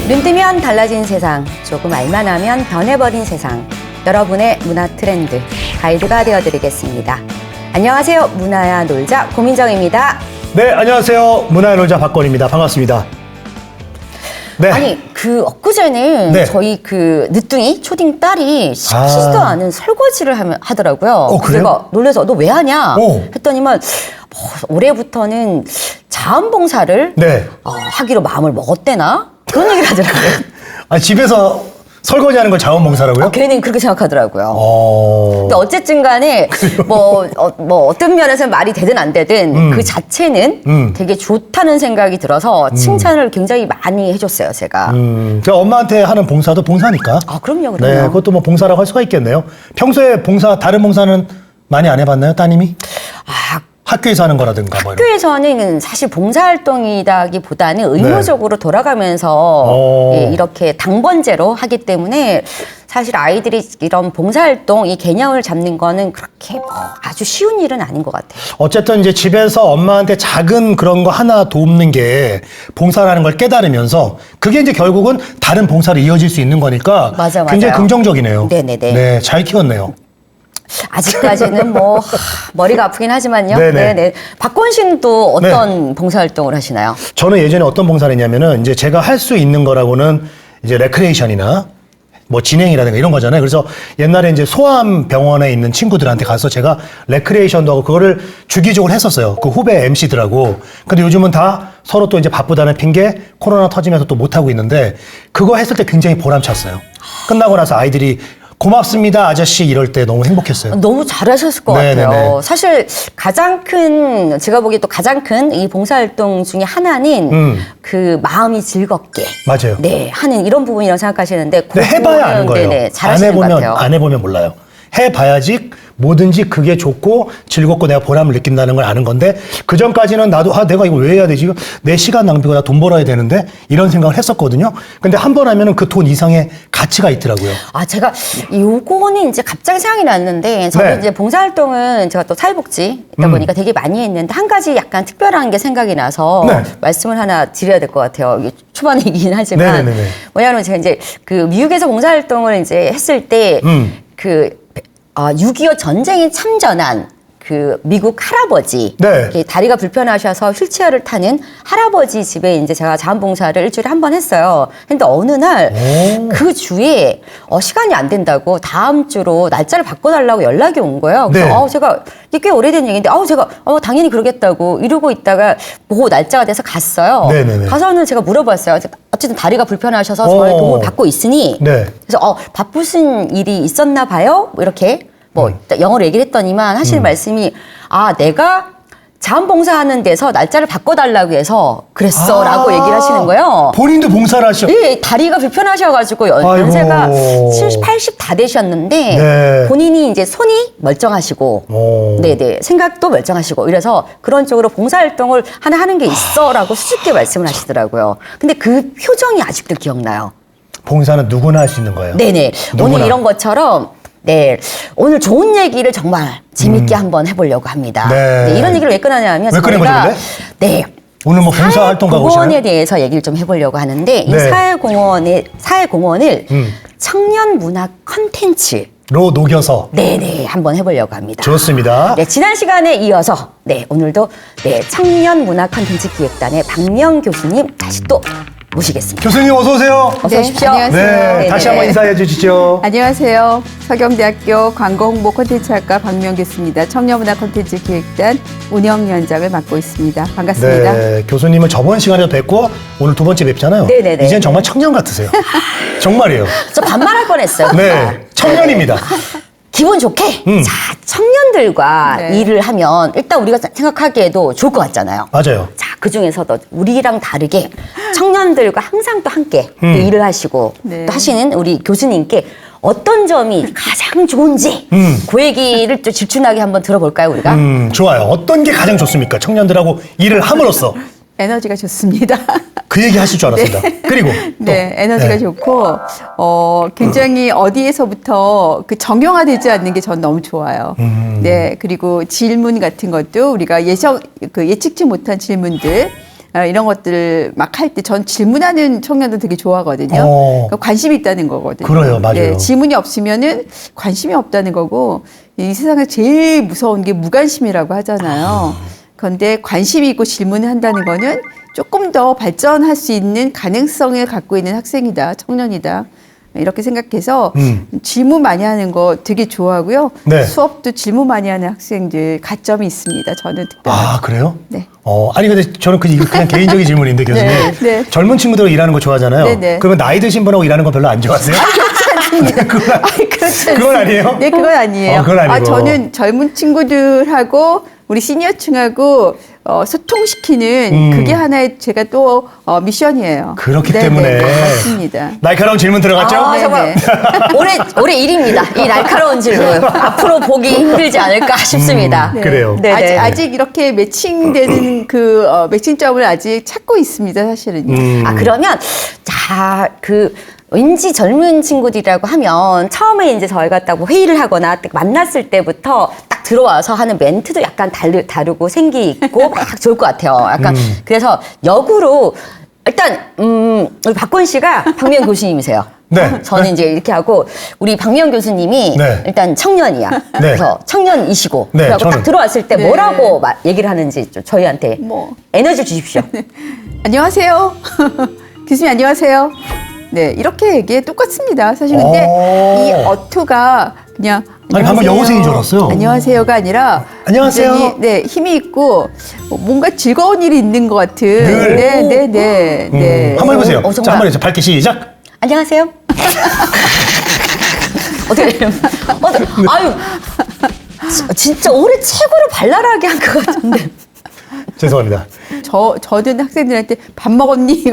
눈 뜨면 달라진 세상, 조금 알만하면 변해버린 세상. 여러분의 문화 트렌드 가이드가 되어드리겠습니다. 안녕하세요. 문화야 놀자 고민정입니다. 네, 안녕하세요. 문화야 놀자 박건입니다. 반갑습니다. 네. 아니 엊그제는 네. 저희 그 늦둥이 초딩 딸이 시키지도 않은 설거지를 하더라고요. 그래요? 제가 놀라서 너 왜 하냐 오. 했더니만 올해부터는 자원봉사를 네. 하기로 마음을 먹었대나 그런 얘기를 하더라고요. 아니, 집에서 설거지하는 걸 자원봉사라고요? 걔는 그렇게 생각하더라고요. 근데 어... 어쨌든 간에 뭐 어떤 면에서는 말이 되든 안 되든 그 자체는 되게 좋다는 생각이 들어서 칭찬을 굉장히 많이 해줬어요, 제가. 그러니까 엄마한테 하는 봉사도 봉사니까. 아, 그럼요. 네, 그것도 뭐 봉사라고 할 수가 있겠네요. 평소에 다른 봉사는 많이 안 해봤나요, 따님이? 아, 학교에서 하는 거라든가 뭐 이런. 학교에서는 사실 봉사활동이라기보다는 의무적으로 돌아가면서 예, 이렇게 당번제로 하기 때문에 사실 아이들이 이런 봉사활동 이 개념을 잡는 거는 그렇게 뭐 아주 쉬운 일은 아닌 것 같아요. 어쨌든 이제 집에서 엄마한테 작은 그런 거 하나 돕는 게 봉사라는 걸 깨달으면서 그게 이제 결국은 다른 봉사로 이어질 수 있는 거니까 맞아요. 굉장히 긍정적이네요. 네네네. 네, 잘 키웠네요. 아직까지는 뭐 머리가 아프긴 하지만요. 네네. 네네. 박권 씨는 또 어떤 봉사활동을 하시나요? 저는 예전에 어떤 봉사를 했냐면은 이제 제가 할 수 있는 거라고는 이제 레크레이션이나 뭐 진행이라든가 이런 거잖아요. 그래서 옛날에 이제 소아암병원에 있는 친구들한테 가서 제가 레크레이션도 하고 그거를 주기적으로 했었어요. 그 후배 MC들하고. 근데 요즘은 다 서로 또 이제 바쁘다는 핑계 코로나 터지면서 또 못하고 있는데 그거 했을 때 굉장히 보람찼어요. 끝나고 나서 아이들이 고맙습니다, 아저씨 이럴 때 너무 행복했어요. 너무 잘하셨을 것 네네네. 같아요. 사실 제가 보기에 또 가장 큰 이 봉사활동 중에 하나는 그 마음이 즐겁게 맞아요. 네 하는 이런 부분이라고 생각하시는데 근데 해봐야 아는 거예요. 네네, 잘하시는 것 같아요. 안 해보면 몰라요. 해봐야지 뭐든지 그게 좋고 즐겁고 내가 보람을 느낀다는 걸 아는 건데 그 전까지는 나도 내가 이거 왜 해야 되지? 내 시간 낭비고 나 돈 벌어야 되는데 이런 생각을 했었거든요. 근데 한 번 하면은 그 돈 이상의 가치가 있더라고요. 아, 제가 요거는 이제 갑자기 생각이 났는데 저도 네. 이제 봉사활동은 제가 또 사회복지다 보니까 되게 많이 했는데 한 가지 약간 특별한 게 생각이 나서 네. 말씀을 하나 드려야 될 것 같아요. 이게 초반이긴 하지만 네네네네. 뭐냐면 제가 이제 그 미국에서 봉사활동을 이제 했을 때 그 6.25 전쟁에 참전한 그 미국 할아버지, 네. 이렇게 다리가 불편하셔서 휠체어를 타는 할아버지 집에 이제 제가 자원봉사를 일주일에 한 번 했어요. 근데 어느 날 그 주에 시간이 안 된다고 다음 주로 날짜를 바꿔달라고 연락이 온 거예요. 그래서 네. 제가 이게 꽤 오래된 얘기인데 제가 당연히 그러겠다고 이러고 있다가 뭐 날짜가 돼서 갔어요. 네네네. 가서는 제가 물어봤어요. 어쨌든 다리가 불편하셔서 저의 도움을 받고 있으니 네. 그래서 바쁘신 일이 있었나 봐요. 뭐 이렇게 영어로 얘기를 했더니만 하시는 말씀이 내가 자원봉사하는 데서 날짜를 바꿔달라고 해서 그랬어 라고 얘기를 하시는 거예요. 본인도 봉사를 하셔. 예, 다리가 불편하셔가지고 연세가 70, 80 다 되셨는데 네. 본인이 이제 손이 멀쩡하시고 네네 생각도 멀쩡하시고 이래서 그런 쪽으로 봉사활동을 하나 하는 게 있어 라고 수줍게 말씀을 하시더라고요. 근데 그 표정이 아직도 기억나요. 봉사는 누구나 할 수 있는 거예요. 네네. 누구나. 오늘 이런 것처럼 네 오늘 좋은 얘기를 정말 재밌게 한번 해보려고 합니다. 네. 네, 이런 얘기를 왜 꺼내냐면 왜 꺼낸 거죠, 근데? 네. 오늘 뭐 봉사활동 가고 오시나요? 사회공헌에 대해서 얘기를 좀 해보려고 하는데 이 네. 사회공헌을 청년 문화 컨텐츠 로 녹여서. 네네 한번 해보려고 합니다. 좋습니다. 네 지난 시간에 이어서 오늘도 청년 문화 컨텐츠 기획단의 박명 교수님 다시 또 모시겠습니다. 교수님 어서 오세요. 어서 오십시오. 안녕하세요. 네, 네네. 다시 한번 인사해 주시죠. 안녕하세요. 서경대학교 광고홍보 콘텐츠학과 박명규입니다. 청년문화 콘텐츠 기획단 운영위원장을 맡고 있습니다. 반갑습니다. 네, 교수님은 저번 시간에도 뵙고 오늘 두 번째 뵙잖아요. 네네네. 이젠 정말 청년 같으세요. 정말이에요. 저 반말할 뻔했어요. 네, 청년입니다. 기분 좋게 자 청년들과 네. 일을 하면 일단 우리가 생각하기에도 좋을 것 같잖아요. 맞아요. 자, 그 중에서도 우리랑 다르게 청년들과 항상 또 함께 또 일을 하시고 네. 또 하시는 우리 교수님께 어떤 점이 가장 좋은지 그 얘기를 좀 질문하게 한번 들어볼까요, 우리가? 좋아요. 어떤 게 가장 좋습니까? 청년들하고 일을 함으로써. 에너지가 좋습니다. 그 얘기 하실 줄 알았습니다. 그리고 또. 네, 에너지가 네. 좋고 굉장히 어디에서부터 그 정형화되지 않는 게 전 너무 좋아요. 네, 그리고 질문 같은 것도 우리가 예측치 못한 질문들 이런 것들 막 할 때 전 질문하는 청년들 되게 좋아하거든요. 그러니까 관심이 있다는 거거든요. 그래요, 맞아요. 네, 질문이 없으면은 관심이 없다는 거고 이 세상에 제일 무서운 게 무관심이라고 하잖아요. 그런데 관심이 있고 질문을 한다는 거는 조금 더 발전할 수 있는 가능성을 갖고 있는 학생이다, 청년이다. 이렇게 생각해서 질문 많이 하는 거 되게 좋아하고요. 네. 수업도 질문 많이 하는 학생들 가점이 있습니다. 저는 특별히. 아, 그래요? 네. 아니, 근데 저는 이거 그냥 개인적인 질문인데, 교수님. 네. 젊은 친구들 일하는 거 좋아하잖아요. 네. 그러면 나이 드신 분하고 일하는 거 별로 안 좋아하세요? 그렇지 그건 아니에요? 네, 그건 아니에요. 그건 아니고. 저는 젊은 친구들하고 우리 시니어층하고 소통시키는 그게 하나의 제가 또 미션이에요. 그렇기 네네, 때문에. 맞습니다. 날카로운 질문 들어갔죠? 아, 네, 정말 네. 올해 일입니다. 이 날카로운 질문. 앞으로 보기 힘들지 않을까 싶습니다. 그래요. 네네. 아직 이렇게 매칭되는 매칭점을 아직 찾고 있습니다, 사실은. 그러면 왠지 젊은 친구들이라고 하면 처음에 이제 저희가 딱 뭐 회의를 하거나 딱 만났을 때부터 딱 들어와서 하는 멘트도 약간 다르고 생기 있고 막 좋을 것 같아요. 약간 그래서 역으로 일단 우리 박권 씨가 박미영 교수님이세요. 네. 저는 이제 이렇게 하고 우리 박미영 교수님이 네. 일단 청년이야. 그래서 청년이시고 네, 그래서 딱 저는. 들어왔을 때 네. 뭐라고 얘기를 하는지 좀 저희한테 에너지 주십시오. 안녕하세요. 교수님 안녕하세요. 네, 이렇게 얘기해 똑같습니다. 사실 근데 이 어투가 그냥 아니, 방금 여고생인 줄 알았어요. 안녕하세요가 아니라 안녕하세요. 굉장히, 네, 힘이 있고 뭔가 즐거운 일이 있는 것 같은. 늘. 네. 한번 해보세요. 정말. 자, 한번 해서 밝게 시작. 안녕하세요. 어떻게 아유 진짜 올해 최고로 발랄하게 한 것 같은데. 죄송합니다. 저는 학생들한테 밥 먹었니?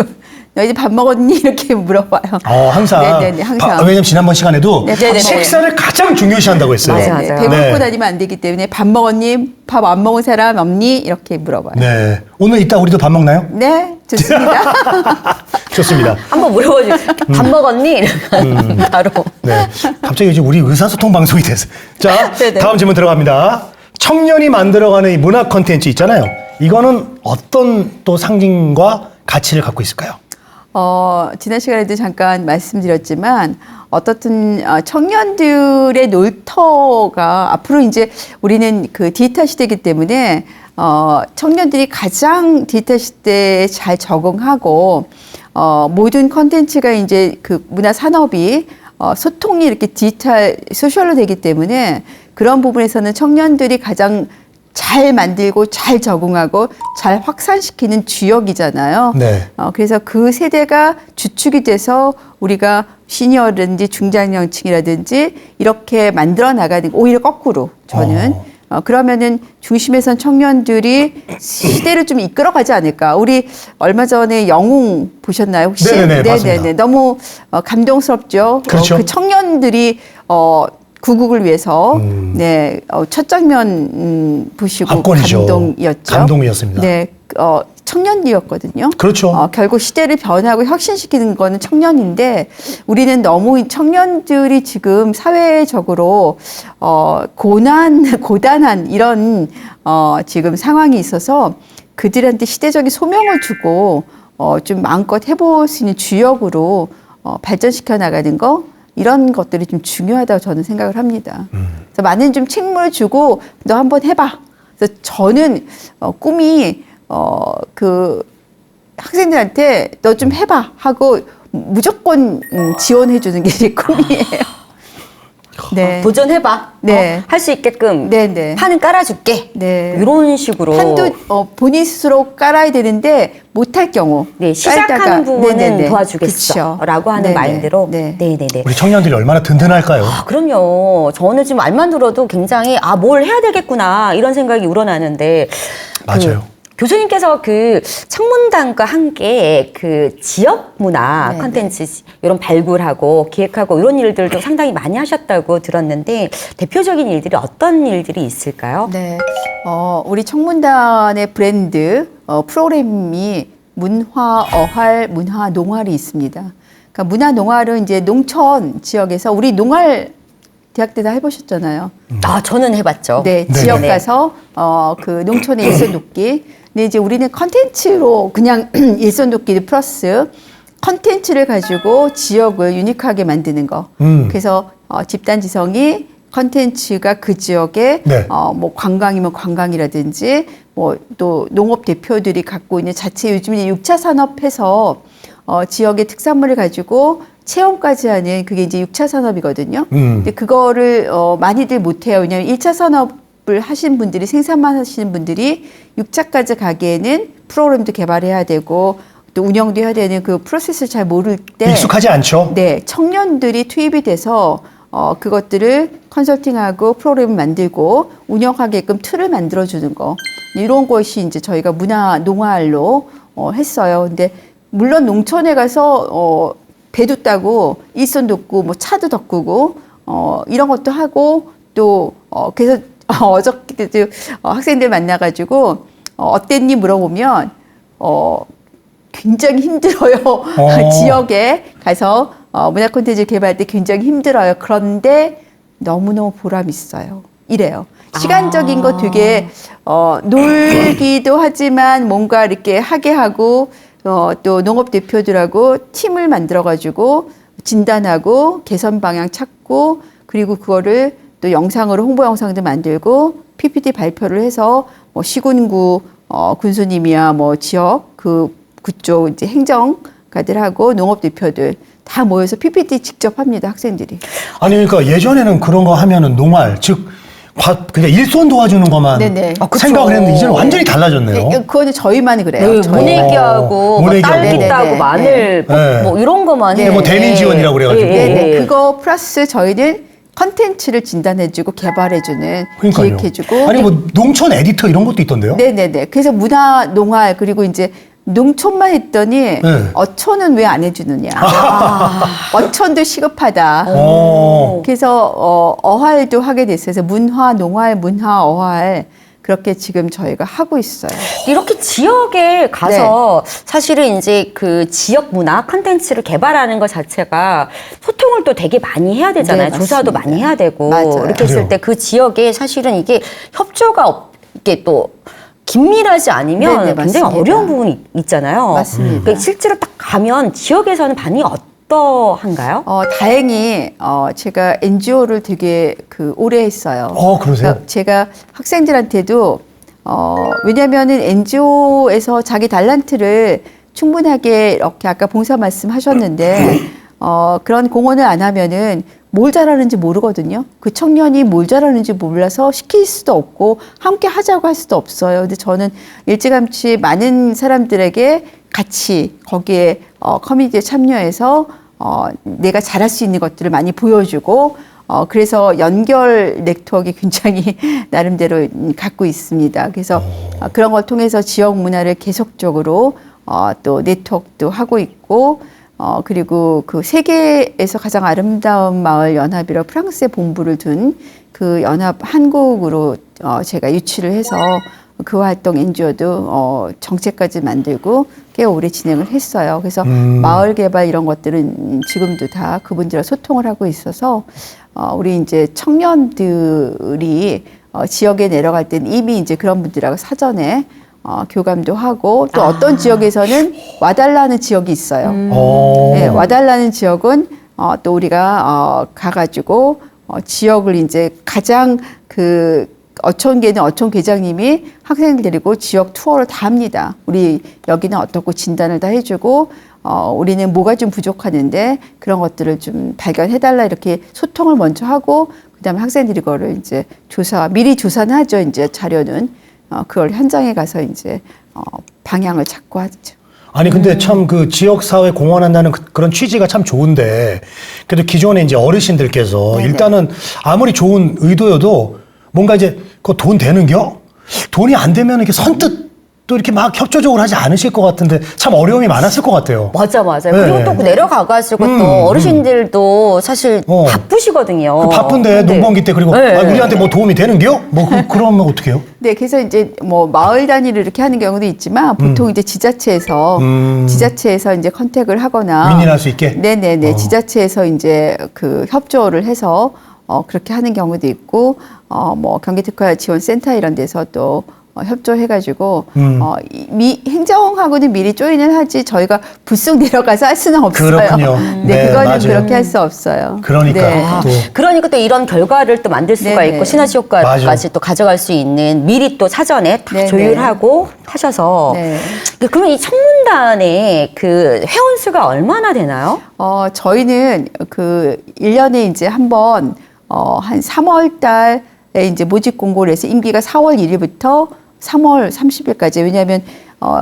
너희들 밥 먹었니? 이렇게 물어봐요. 항상. 네네네, 항상. 왜냐면 지난번 시간에도 네네네. 식사를 가장 중요시한다고 했어요. 맞아요. 배고프고 네. 다니면 안 되기 때문에 밥 먹었니? 밥 안 먹은 사람 없니? 이렇게 물어봐요. 네. 오늘 이따 우리도 밥 먹나요? 네, 좋습니다. 좋습니다. 한번 물어보지. 밥 먹었니? 이러면 바로. 네. 갑자기 요즘 우리 의사소통 방송이 됐어. 자, 네네. 다음 질문 들어갑니다. 청년이 만들어가는 이 문화 콘텐츠 있잖아요. 이거는 어떤 또 상징과 가치를 갖고 있을까요? 지난 시간에도 잠깐 말씀드렸지만 어떻든 청년들의 놀터가 앞으로 이제 우리는 그 디지털 시대이기 때문에 청년들이 가장 디지털 시대에 잘 적응하고 모든 컨텐츠가 이제 그 문화 산업이 소통이 이렇게 디지털 소셜로 되기 때문에 그런 부분에서는 청년들이 가장 잘 만들고 잘 적응하고 잘 확산시키는 주역이잖아요. 네. 그래서 그 세대가 주축이 돼서 우리가 시니어라든지 중장년층이라든지 이렇게 만들어 나가는 오히려 거꾸로 저는 그러면은 중심에선 청년들이 시대를 좀 이끌어가지 않을까. 우리 얼마 전에 영웅 보셨나요 혹시? 네네네, 봤습니다. 네네네. 너무 감동스럽죠. 그렇죠. 그 청년들이 구국을 위해서 첫 장면 보시고 압권이죠. 감동이었죠. 감동이었습니다. 네, 청년이었거든요. 그렇죠. 결국 시대를 변하고 혁신시키는 거는 청년인데 우리는 너무 청년들이 지금 사회적으로 고단한 이런 지금 상황이 있어서 그들한테 시대적인 소명을 주고 좀 마음껏 해볼 수 있는 주역으로 발전시켜 나가는 거. 이런 것들이 좀 중요하다고 저는 생각을 합니다. 그래서 많은 좀 책임을 주고 너 한번 해봐. 그래서 저는 꿈이 그 학생들한테 너 좀 해봐 하고 무조건 지원해 주는 게 제 꿈이에요. 네. 도전해봐. 네. 할 수 있게끔 네네. 판은 깔아줄게. 네. 이런 식으로. 판도 본인 스스로 깔아야 되는데 못할 경우 네, 시작하는 깔다가, 부분은 네네네. 도와주겠어. 그쵸. 라고 하는 네네. 마인드로. 네. 네네네. 우리 청년들이 얼마나 든든할까요? 그럼요. 저는 지금 말만 들어도 굉장히 뭘 해야 되겠구나 이런 생각이 우러나는데 맞아요. 교수님께서 그 청문단과 함께 그 지역 문화 네네. 콘텐츠 이런 발굴하고 기획하고 이런 일들도 상당히 많이 하셨다고 들었는데 대표적인 일들이 어떤 일들이 있을까요? 네. 우리 청문단의 브랜드 프로그램이 문화 어활, 문화 농활이 있습니다. 그러니까 문화 농활은 이제 농촌 지역에서 우리 농활 대학 때 다 해보셨잖아요. 아, 저는 해봤죠. 네, 네. 지역 네. 가서 그 농촌의 일손 돕기. 근데 이제 우리는 컨텐츠로 그냥 일손 돕기 플러스 컨텐츠를 가지고 지역을 유니크하게 만드는 거. 그래서 집단 지성이 컨텐츠가 그 지역에 네. 뭐 관광이면 관광이라든지 뭐 또 농업 대표들이 갖고 있는 자체 요즘 이제 6차 산업해서 지역의 특산물을 가지고 체험까지 하는 그게 이제 6차 산업이거든요. 근데 그거를 많이들 못해요. 왜냐하면 1차 산업을 하신 분들이 생산만 하시는 분들이 6차까지 가기에는 프로그램도 개발해야 되고 또 운영도 해야 되는 그 프로세스를 잘 모를 때 익숙하지 않죠. 네, 청년들이 투입이 돼서 그것들을 컨설팅하고 프로그램을 만들고 운영하게끔 틀을 만들어주는 거 이런 것이 이제 저희가 문화 농활로 했어요. 근데 물론 농촌에 가서 배도 따고 일손 돕고 뭐 차도 덮고 이런 것도 하고 또 그래서 어저께도 학생들 만나가지고 어땠니 물어보면 굉장히 힘들어요. 지역에 가서 문화 콘텐츠 개발할 때 굉장히 힘들어요. 그런데 너무너무 보람 있어요. 이래요. 시간적인 거 되게 놀기도 하지만 뭔가 이렇게 하게 하고 또 농업 대표들하고 팀을 만들어가지고 진단하고 개선 방향 찾고 그리고 그거를 또 영상으로 홍보 영상도 만들고 PPT 발표를 해서 뭐 시군구 군수님이야 뭐 지역 그쪽 이제 행정가들하고 농업 대표들 다 모여서 PPT 직접 합니다 학생들이. 아니 그러니까 예전에는 그런 거 하면은 농활 즉 그냥 일손 도와주는 것만 네네. 생각을 했는데 이제는 완전히 달라졌네요. 네, 그거는 저희만이 그래요. 네, 저희. 모내기하고 뭐 모내기하고. 딸기 네네네. 따고 마늘 네. 뭐 이런 거만 네, 해요. 뭐 대민 지원이라고 그래가지고. 네네. 그거 플러스 저희는 컨텐츠를 진단해주고 개발해주는 그러니까요. 기획해주고. 아니 뭐 농촌 에디터 이런 것도 있던데요. 네네네. 그래서 문화 농활 그리고 이제 농촌만 했더니 네. 어촌은 왜 안 해주느냐. 어촌도 시급하다. 그래서 어활도 하게 됐어요. 그래서 문화 농활, 문화 어활 그렇게 지금 저희가 하고 있어요. 이렇게 지역에 가서 사실은 이제 그 지역 문화 컨텐츠를 개발하는 것 자체가 소통을 또 되게 많이 해야 되잖아요. 네, 조사도 맞습니다. 많이 해야 되고 맞아요. 이렇게 했을 그래요. 때 그 지역에 사실은 이게 협조가 이게 또 긴밀하지 않으면 네네, 굉장히 맞습니다. 어려운 부분이 있잖아요. 맞습니다. 그러니까 실제로 딱 가면 지역에서는 반응이 어떠한가요? 다행히 제가 NGO를 되게 오래 했어요. 그러세요? 그러니까 제가 학생들한테도 왜냐면은 NGO에서 자기 달란트를 충분하게 이렇게 아까 봉사 말씀하셨는데 그런 공헌을 안 하면은 뭘 잘하는지 모르거든요. 그 청년이 뭘 잘하는지 몰라서 시킬 수도 없고 함께 하자고 할 수도 없어요. 근데 저는 일찌감치 많은 사람들에게 같이 거기에 커뮤니티에 참여해서 내가 잘할 수 있는 것들을 많이 보여주고 그래서 연결 네트워크가 굉장히 나름대로 갖고 있습니다. 그래서 그런 걸 통해서 지역 문화를 계속적으로 또 네트워크도 하고 있고 그리고 그 세계에서 가장 아름다운 마을 연합이라고 프랑스에 본부를 둔 그 연합 한국으로 제가 유치를 해서 그 활동 NGO도 정책까지 만들고 꽤 오래 진행을 했어요. 그래서 마을 개발 이런 것들은 지금도 다 그분들과 소통을 하고 있어서 우리 이제 청년들이 지역에 내려갈 때는 이미 이제 그런 분들하고 사전에 교감도 하고 또 어떤 지역에서는 와달라는 지역이 있어요. 네, 와달라는 지역은 또 우리가 가가지고 지역을 이제 가장 그 어촌계는 어촌계장님이 학생들 데리고 지역 투어를 다 합니다. 우리 여기는 어떻고 진단을 다 해주고 우리는 뭐가 좀 부족하는데 그런 것들을 좀 발견해달라 이렇게 소통을 먼저 하고 그다음에 학생들이 그거를 이제 미리 조사는 하죠. 이제 자료는 그걸 현장에 가서 이제 방향을 찾고 하죠. 아니 근데 참 그 지역 사회 공헌한다는 그런 취지가 참 좋은데 그래도 기존에 이제 어르신들께서 네네. 일단은 아무리 좋은 의도여도 뭔가 이제 그 돈 되는겨? 돈이 안 되면 이렇게 선뜻 또 이렇게 막 협조적으로 하지 않으실 것 같은데 참 어려움이 많았을 것 같아요. 맞아. 네. 그리고 또 내려가가지고 또 어르신들도 사실 바쁘시거든요. 그 바쁜데 농번기 때 그리고 네. 우리한테 뭐 도움이 되는겨? 뭐 그러면 어떻게 해요? 네, 그래서 이제 뭐 마을 단위로 이렇게 하는 경우도 있지만 보통 이제 지자체에서 이제 컨택을 하거나 윈윈할 수 있게? 네네네 지자체에서 이제 그 협조를 해서 그렇게 하는 경우도 있고 뭐 경기특화지원센터 이런 데서 또 협조해가지고 행정하고는 미리 조인을 하지 저희가 불쑥 내려가서 할 수는 없어요. 그렇군요. 네, 그거는 맞아요. 그렇게 할 수 없어요. 그러니까 네. 그러니까 또 이런 결과를 또 만들 수가 네네. 있고 시너지 효과까지 맞아. 또 가져갈 수 있는 미리 또 사전에 다 네네. 조율하고 하셔서 네. 그러면 이 청문단의 그 회원 수가 얼마나 되나요? 저희는 그 1년에 이제 한번 한 3월 달에 이제 모집 공고를 해서 임기가 4월 1일부터 3월 30일까지. 왜냐하면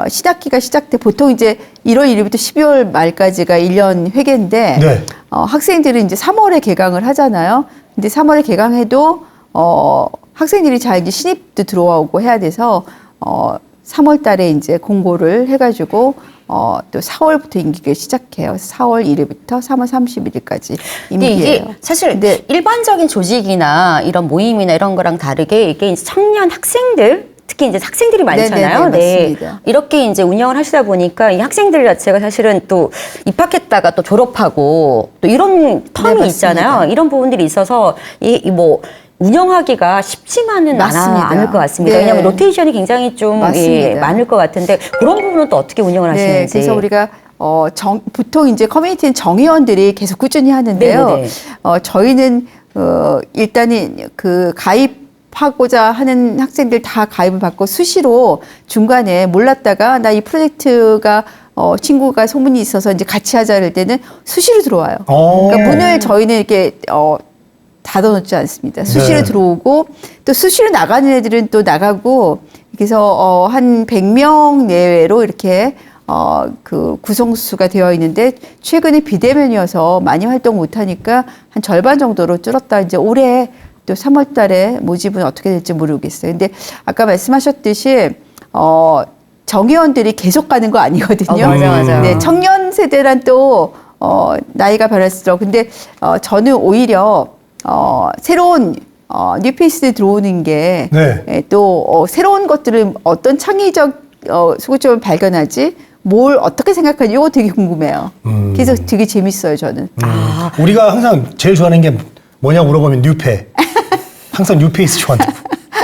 신학기가 시작돼 보통 이제 1월 1일부터 12월 말까지가 1년 회계인데 네. 학생들은 이제 3월에 개강을 하잖아요. 근데 3월에 개강해도 학생들이 잘 이제 신입도 들어오고 해야 돼서 3월 달에 이제 공고를 해가지고 또 4월부터 임기가 시작해요. 4월 1일부터 3월 31일까지 근데 임기예요. 이게 사실 일반적인 조직이나 이런 모임이나 이런 거랑 다르게 이게 이제 청년 학생들 특히 이제 학생들이 많잖아요. 네네네, 맞습니다. 이렇게 이제 운영을 하시다 보니까 이 학생들 자체가 사실은 또 입학했다가 또 졸업하고 또 이런 텀이 맞습니다. 있잖아요. 이런 부분들이 있어서 이 뭐 운영하기가 쉽지만은 맞습니다. 않을 것 같습니다. 네. 왜냐하면 로테이션이 굉장히 좀 맞습니다. 많을 것 같은데 그런 부분은 또 어떻게 운영을 네, 하시는지. 그래서 우리가 보통 이제 커뮤니티는 정의원들이 계속 꾸준히 하는데요. 네네네. 저희는 일단은 그 가입하고자 하는 학생들 다 가입을 받고 수시로 중간에 몰랐다가 나 이 프로젝트가 친구가 소문이 있어서 이제 같이 하자 할 때는 수시로 들어와요. 그러니까 문을 저희는 이렇게 닫아놓지 않습니다. 수시로 네. 들어오고 또 수시로 나가는 애들은 또 나가고 그래서 한 100명 내외로 이렇게 그 구성수가 되어 있는데 최근에 비대면이어서 많이 활동 못하니까 한 절반 정도로 줄었다. 이제 올해 또 3월 달에 모집은 어떻게 될지 모르겠어요. 근데 아까 말씀하셨듯이 정의원들이 계속 가는 거 아니거든요. 맞아요. 네, 청년 세대란 또 나이가 변할수록 근데 저는 오히려 새로운 뉴페이스들 들어오는 게 또 네. 새로운 것들을 어떤 창의적 소구점을 발견하지 뭘 어떻게 생각하지 이거 되게 궁금해요. 그래서 되게 재밌어요 저는. 우리가 항상 제일 좋아하는 게 뭐냐고 물어보면 뉴페. 항상 뉴페이스 좋아한다.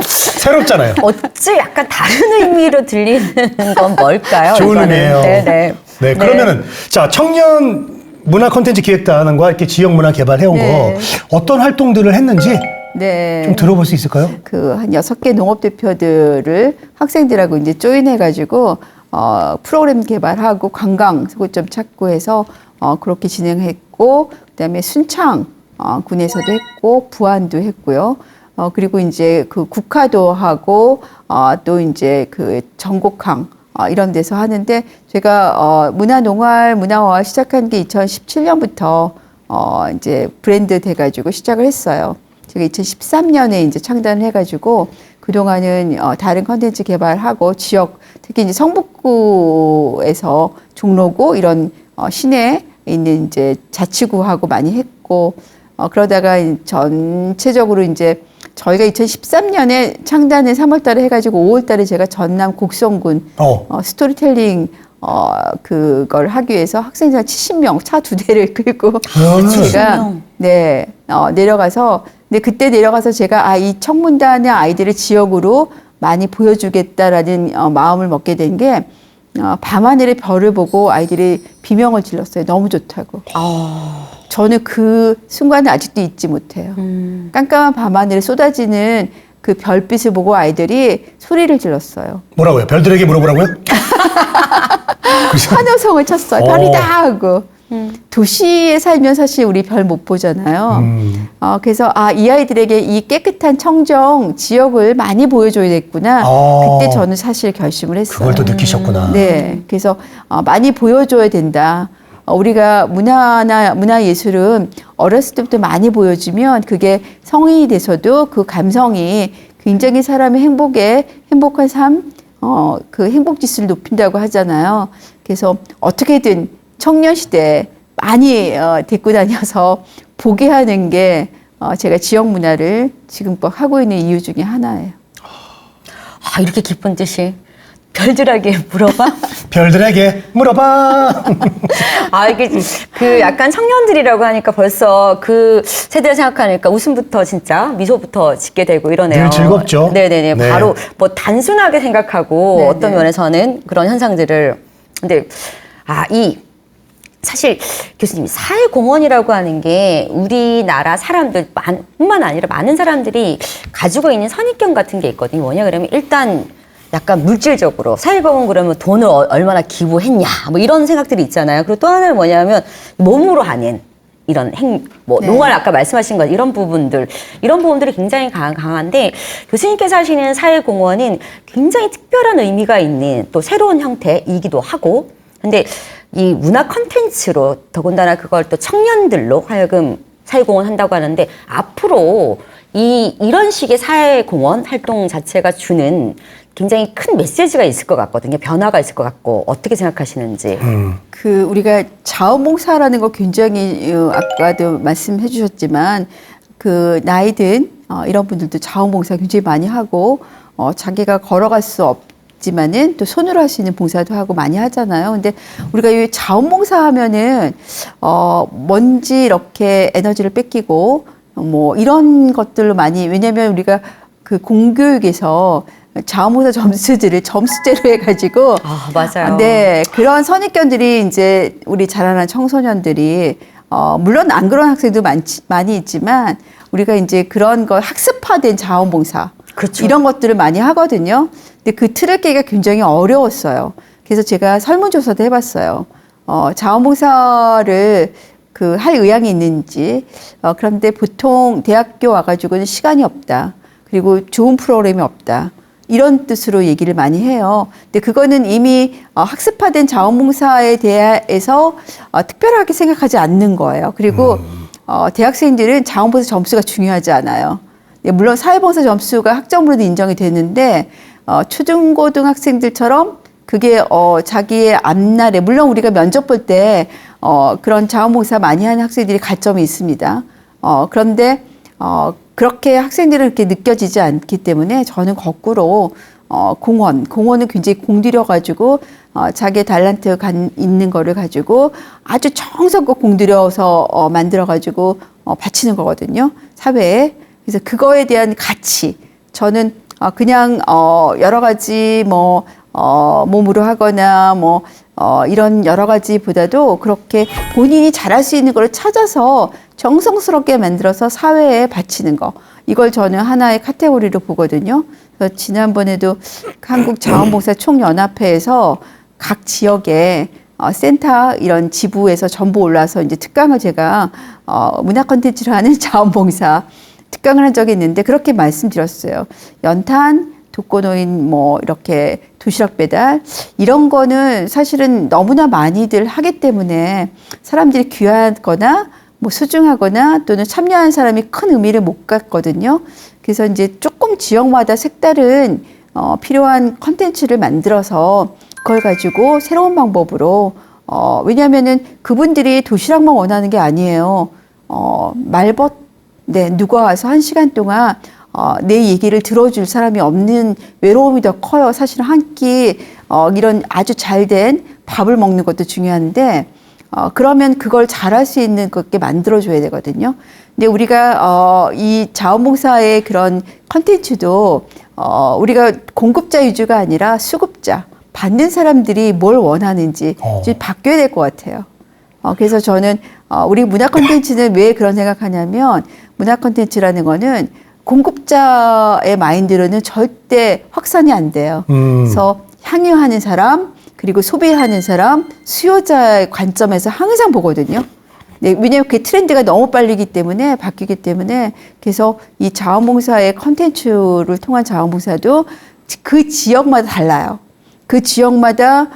새롭잖아요. 어찌 약간 다른 의미로 들리는 건 뭘까요? 좋은 이거는? 의미예요. 네네. 네, 그러면은 자 청년 문화 콘텐츠 기획단과 이렇게 지역 문화 개발해온 네. 거 어떤 활동들을 했는지 네. 좀 들어볼 수 있을까요? 그 한 6개 농업 대표들을 학생들하고 이제 조인해가지고 프로그램 개발하고 관광 소구점 찾고 해서 그렇게 진행했고 그다음에 순창 군에서도 했고 부안도 했고요. 그리고 이제 그 국화도 하고 또 이제 그 전곡항 이런 데서 하는데 제가 문화농활 문화화 시작한 게 2017년부터 이제 브랜드 돼가지고 시작을 했어요. 제가 2013년에 이제 창단을 해가지고 그동안은 다른 컨텐츠 개발하고 지역 특히 이제 성북구에서 종로구 이런 시내에 있는 이제 자치구하고 많이 했고 그러다가 전체적으로 이제 저희가 2013년에 창단을 3월달에 해가지고 5월달에 제가 전남 곡성군 스토리텔링 그걸 하기 위해서 학생들 한 70명 차 2대를 끌고 제가 내려가서 근데 그때 내려가서 제가 이 청문단의 아이들을 지역으로 많이 보여주겠다라는 마음을 먹게 된 게 밤하늘의 별을 보고 아이들이 비명을 질렀어요. 너무 좋다고. 저는 그 순간을 아직도 잊지 못해요. 깜깜한 밤하늘에 쏟아지는 그 별빛을 보고 아이들이 소리를 질렀어요. 뭐라고요? 별들에게 물어보라고요? 환호성을 쳤어요. 별이다 하고. 도시에 살면 사실 우리 별 못 보잖아요. 그래서 이 아이들에게 이 깨끗한 청정 지역을 많이 보여줘야겠구나. 그때 저는 사실 결심을 했어요. 그걸 또 느끼셨구나. 네, 그래서 많이 보여줘야 된다. 우리가 문화예술은 어렸을 때부터 많이 보여주면 그게 성인이 돼서도 그 감성이 굉장히 사람의 행복한 삶, 그 행복 지수를 높인다고 하잖아요. 그래서 어떻게든 청년 시대에 많이 데리고 다녀서 보게 하는 게 제가 지역 문화를 지금껏 하고 있는 이유 중에 하나예요. 이렇게 기쁜 뜻이 별들에게 물어봐? 별들에게 물어봐. 이게 그 약간 청년들이라고 하니까 벌써 그 세대를 생각하니까 웃음부터 진짜 미소부터 짓게 되고 이러네요. 늘 즐겁죠. 네네네. 네. 바로 뭐 단순하게 생각하고 네네. 어떤 면에서는 그런 현상들을 근데 사실 교수님 사회공헌이라고 하는 게 우리나라 사람들 뿐만 아니라 많은 사람들이 가지고 있는 선입견 같은 게 있거든요. 뭐냐 그러면 일단 약간 물질적으로 사회공헌 그러면 돈을 얼마나 기부했냐 뭐 이런 생각들이 있잖아요. 그리고 또 하나는 뭐냐면 몸으로 하는 이런 네. 농활 아까 말씀하신 것 이런 부분들이 굉장히 강한데 교수님께서 하시는 사회공헌은 굉장히 특별한 의미가 있는 또 새로운 형태이기도 하고 근데 이 문화 콘텐츠로 더군다나 그걸 또 청년들로 하여금 사회공헌 한다고 하는데 앞으로 이런 식의 사회공헌 활동 자체가 주는 굉장히 큰 메시지가 있을 것 같거든요. 변화가 있을 것 같고 어떻게 생각하시는지. 그 우리가 자원봉사라는 거 굉장히 아까도 말씀해 주셨지만 그 나이든 이런 분들도 자원봉사 굉장히 많이 하고 자기가 걸어갈 수 없지만은 또 손으로 할 수 있는 봉사도 하고 많이 하잖아요. 근데 우리가 이 자원봉사 하면은 뭔지 이렇게 에너지를 뺏기고 뭐 이런 것들로 많이 왜냐면 우리가 그 공교육에서 자원봉사 점수들을 점수제로 해가지고 맞아요. 네 그런 선입견들이 이제 우리 자라난 청소년들이 물론 안 그런 학생도 많이 있지만 우리가 이제 그런 거 학습화된 자원봉사 그렇죠. 이런 것들을 많이 하거든요. 근데 그 틀을 깨기가 굉장히 어려웠어요. 그래서 제가 설문조사도 해봤어요. 자원봉사를 그 할 의향이 있는지 그런데 보통 대학교 와가지고는 시간이 없다. 그리고 좋은 프로그램이 없다. 이런 뜻으로 얘기를 많이 해요. 근데 그거는 이미 학습화된 자원봉사에 대해서 특별하게 생각하지 않는 거예요. 그리고 대학생들은 자원봉사 점수가 중요하지 않아요. 물론 사회봉사 점수가 학점으로도 인정이 되는데 초중고등학생들처럼 그게 자기의 앞날에 물론 우리가 면접 볼 때 그런 자원봉사 많이 하는 학생들이 가점이 있습니다. 그런데 그렇게 학생들은 그렇게 느껴지지 않기 때문에 저는 거꾸로 공헌은 굉장히 공들여가지고 자기의 탤런트 있는 거를 가지고 아주 정성껏 공들여서 만들어가지고 바치는 거거든요. 사회에. 그래서 그거에 대한 가치 저는 그냥 여러 가지 몸으로 하거나 이런 여러 가지보다도 그렇게 본인이 잘할 수 있는 걸 찾아서 정성스럽게 만들어서 사회에 바치는 거. 이걸 저는 하나의 카테고리로 보거든요. 그래서 지난번에도 한국자원봉사총연합회에서 각 지역에 센터 이런 지부에서 전부 올라서 이제 특강을 제가 문화 콘텐츠를 하는 자원봉사 특강을 한 적이 있는데 그렇게 말씀드렸어요. 연탄, 독거노인 이렇게 도시락 배달 이런 거는 사실은 너무나 많이들 하기 때문에 사람들이 귀하거나 소중하거나 또는 참여한 사람이 큰 의미를 못 갖거든요. 그래서 이제 조금 지역마다 색다른 필요한 컨텐츠를 만들어서 그걸 가지고 새로운 방법으로 왜냐하면은 그분들이 도시락만 원하는 게 아니에요. 누가 와서 1시간 동안 내 얘기를 들어줄 사람이 없는 외로움이 더 커요. 사실 한 끼 이런 아주 잘된 밥을 먹는 것도 중요한데 그러면 그걸 잘할 수 있는 것게 만들어줘야 되거든요. 근데 우리가 이 자원봉사의 그런 컨텐츠도 우리가 공급자 위주가 아니라 수급자, 받는 사람들이 뭘 원하는지 좀 바뀌어야 될 것 같아요. 그래서 저는 우리 문화 콘텐츠는 왜 그런 생각하냐면 문화 콘텐츠라는 거는 공급자의 마인드로는 절대 확산이 안 돼요. 그래서 향유하는 사람, 그리고 소비하는 사람, 수요자의 관점에서 항상 보거든요. 네, 왜냐하면 그 트렌드가 너무 빠르기 때문에, 바뀌기 때문에, 그래서 이 자원봉사의 컨텐츠를 통한 자원봉사도 그 지역마다 달라요. 그 지역마다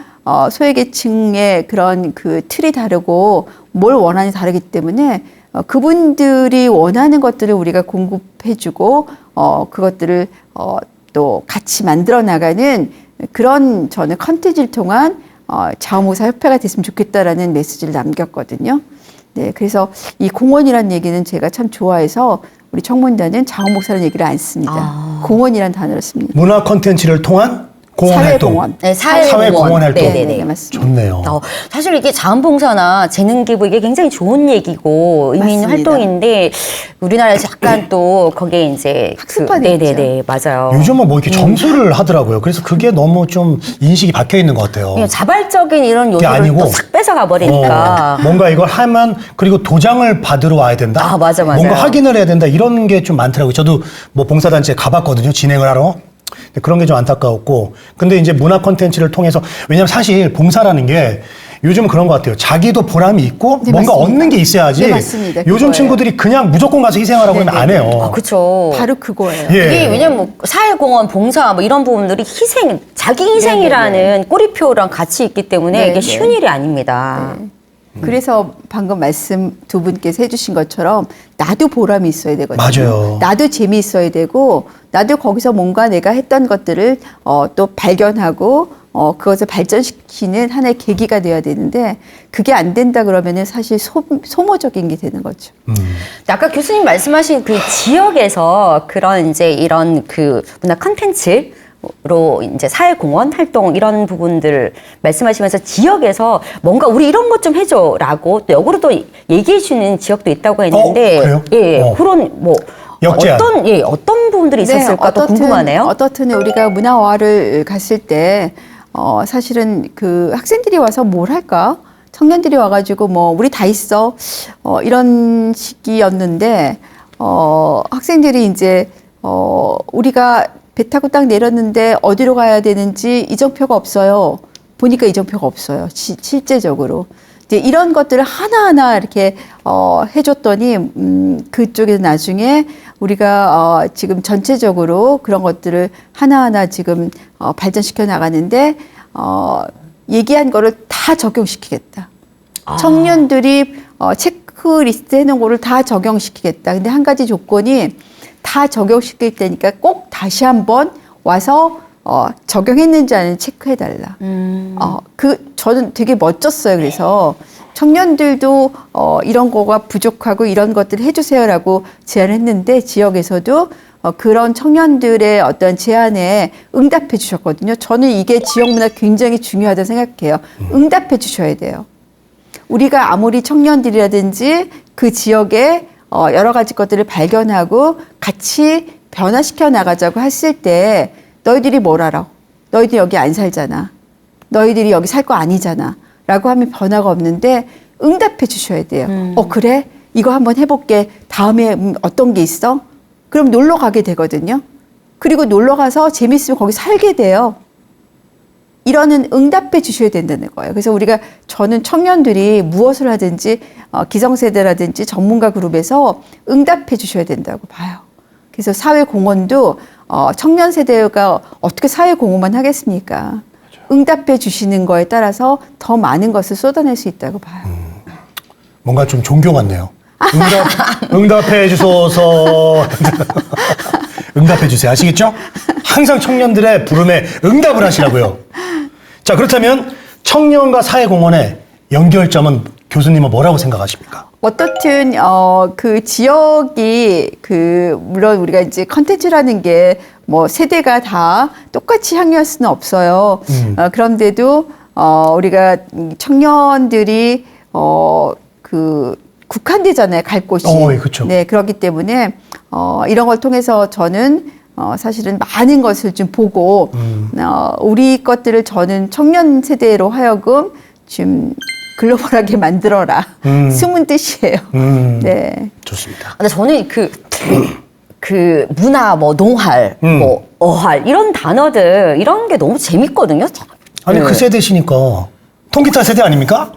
소외계층의 그런 그 틀이 다르고 뭘 원하는지 다르기 때문에 그분들이 원하는 것들을 우리가 공급해주고 그것들을 또 같이 만들어 나가는 그런 저는 컨텐츠를 통한 자원봉사 협회가 됐으면 좋겠다라는 메시지를 남겼거든요. 네, 그래서 이 공헌이라는 얘기는 제가 참 좋아해서 우리 청문단은 자원봉사라는 얘기를 안 씁니다. 공헌이라는 단어를 씁니다. 문화 콘텐츠를 통한 공원 활동. 사회공원. 네, 사회공원 활동. 네네네. 맞습니다. 좋네요. 사실 이게 자원봉사나 재능기부 이게 굉장히 좋은 얘기고 의미 있는 맞습니다. 활동인데 우리나라에서 약간 또 거기에 이제 학습화돼 있죠. 네네네 맞아요. 요즘은 뭐 이렇게 점수를 하더라고요. 그래서 그게 너무 좀 인식이 박혀 있는 것 같아요. 그냥 자발적인 이런 그게 요소를 아니고 또 싹 뺏어가 버리니까. 뭔가 이걸 하면 그리고 도장을 받으러 와야 된다. 아, 맞아. 뭔가 확인을 해야 된다. 이런 게 좀 많더라고요. 저도 뭐 봉사단체에 가봤거든요. 진행을 하러. 근데 그런 게 좀 안타까웠고. 근데 이제 문화 콘텐츠를 통해서 왜냐면 사실 봉사라는 게 요즘은 그런 것 같아요. 자기도 보람이 있고 네, 뭔가 맞습니다. 얻는 게 있어야지. 네, 맞습니다. 요즘 그거예요. 친구들이 그냥 무조건 가서 희생하라고 하면 안 해요. 아, 그렇죠. 바로 그거예요. 예. 이게 왜냐면 뭐 사회공헌, 봉사 뭐 이런 부분들이 희생, 자기 희생이라는 꼬리표랑 같이 있기 때문에 네네. 이게 쉬운 일이 아닙니다. 그래서 방금 말씀 두 분께서 해주신 것처럼 나도 보람이 있어야 되거든요. 맞아요. 나도 재미있어야 되고 나도 거기서 뭔가 내가 했던 것들을 또 발견하고 그것을 발전시키는 하나의 계기가 돼야 되는데 그게 안 된다 그러면은 사실 소모적인 게 되는 거죠. 아까 교수님 말씀하신 그 지역에서 그런 이제 이런 그 문화 컨텐츠로 이제 사회공헌 활동 이런 부분들 말씀하시면서 지역에서 뭔가 우리 이런 것 좀 해줘라고 또 역으로 또 얘기해 주는 지역도 있다고 했는데 그래요? 예, 그런 뭐 역제안. 어떤 부분들이 있었을까 또 궁금하네요. 어떻든 우리가 문화화를 갔을 때 사실은 그 학생들이 와서 뭘 할까? 청년들이 와가지고 뭐 우리 다 있어 이런 시기였는데 학생들이 이제 우리가 배 타고 딱 내렸는데 어디로 가야 되는지 이정표가 없어요. 보니까 이정표가 없어요. 실제적으로. 이제 이런 것들을 하나하나 이렇게 해줬더니 그쪽에서 나중에 우리가 지금 전체적으로 그런 것들을 하나하나 지금 발전시켜 나가는데 얘기한 거를 다 적용시키겠다. 청년들이 체크리스트 해놓은 거를 다 적용시키겠다. 근데 한 가지 조건이 다 적용시킬 때니까 꼭 다시 한번 와서 적용했는지 아닌지 체크해달라. 저는 되게 멋졌어요. 그래서 청년들도 이런 거가 부족하고 이런 것들을 해주세요라고 제안을 했는데 지역에서도 그런 청년들의 어떤 제안에 응답해 주셨거든요. 저는 이게 지역 문화 굉장히 중요하다고 생각해요. 응답해 주셔야 돼요. 우리가 아무리 청년들이라든지 그 지역에 여러 가지 것들을 발견하고 같이 변화시켜 나가자고 했을 때 너희들이 뭘 알아? 너희들이 여기 안 살잖아. 너희들이 여기 살 거 아니잖아. 라고 하면 변화가 없는데 응답해 주셔야 돼요. 그래? 이거 한번 해볼게. 다음에 어떤 게 있어? 그럼 놀러 가게 되거든요. 그리고 놀러 가서 재밌으면 거기 살게 돼요. 이러는 응답해 주셔야 된다는 거예요. 그래서 저는 청년들이 무엇을 하든지 기성세대라든지 전문가 그룹에서 응답해 주셔야 된다고 봐요. 그래서 사회공헌도 청년 세대가 어떻게 사회공헌만 하겠습니까? 응답해 주시는 거에 따라서 더 많은 것을 쏟아낼 수 있다고 봐요. 뭔가 좀 종교 같네요. 응답해 주소서. 응답해 주세요. 아시겠죠? 항상 청년들의 부름에 응답을 하시라고요. 자, 그렇다면 청년과 사회공헌의 연결점은 교수님은 뭐라고 생각하십니까? 어떻든 그 지역이 물론 우리가 이제 컨텐츠라는 게 뭐 세대가 다 똑같이 향유할 수는 없어요. 그런데도 우리가 청년들이 국한되잖아요. 갈 곳이. 그렇죠. 네, 그렇기 때문에 이런 걸 통해서 저는 사실은 많은 것을 좀 보고 우리 것들을 저는 청년 세대로 하여금 좀 글로벌하게 만들어라. 숨은 뜻이에요. 네. 좋습니다. 근데 저는 그 문화, 뭐 농활, 뭐 어활 이런 단어들 이런 게 너무 재밌거든요. 아니, 그 세대시니까. 통기타 세대 아닙니까?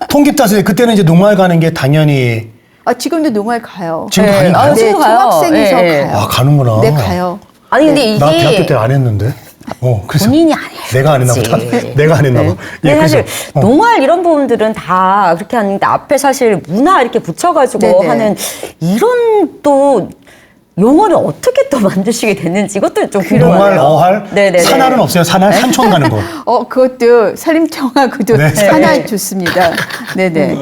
통기타 세대. 그때는 이제 농활 가는 게 당연히. 지금도 농활 가요. 지금 가긴 가요? 네, 지금 가요. 총학생에서 예, 예. 가요. 아, 가는구나. 네, 가요. 아니 근데 나 대학교 이게 때 안 했는데. 그래서 본인이 안 해요. 내가 안 했나 보다. 내가 안 했나 봐. 근데 예, 사실 그래서, 농활 이런 부분들은 다 그렇게 하는데 앞에 사실 문화 이렇게 붙여가지고 네네. 하는 이런 또 용어를 어떻게 또 만드시게 됐는지 이것도 좀 궁금하네요. 농활, 어활, 네네네. 산할은 없어요. 산할, 산촌 가는 거. 그것도 산림청하고도 네. 하나 좋습니다. 네네.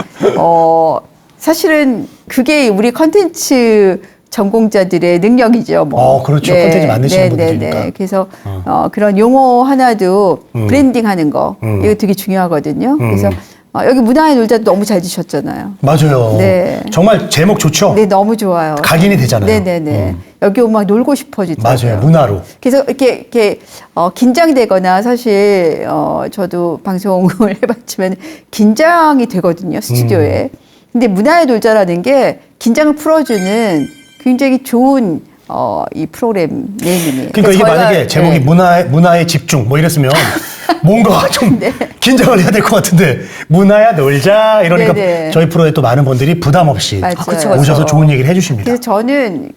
사실은 그게 우리 컨텐츠 전공자들의 능력이죠. 뭐. 그렇죠. 콘텐츠 만드시는 분들이니까. 그래서 그런 용어 하나도 브랜딩하는 거 이거 되게 중요하거든요. 그래서 여기 문화의 놀자도 너무 잘 지셨잖아요. 맞아요. 네. 정말 제목 좋죠? 네, 너무 좋아요. 각인이 되잖아요. 네네네. 여기 오면 막 놀고 싶어지더라고요. 맞아요. 문화로. 그래서 이렇게 긴장되거나 사실 저도 방송을 해봤지만 긴장이 되거든요, 스튜디오에. 근데 문화의 놀자라는 게 긴장을 풀어주는 굉장히 좋은 이 프로그램 네이밍이에요. 그러니까 이게 저희가- 만약에 제목이 네. 문화의 집중 뭐 이랬으면 뭔가 좀 네. 긴장을 해야 될 것 같은데 문화야 놀자 이러니까 네네. 저희 프로에 또 많은 분들이 부담 없이 맞아요. 그쵸, 오셔서 그쵸. 좋은 얘기를 해주십니다. 그래서 저는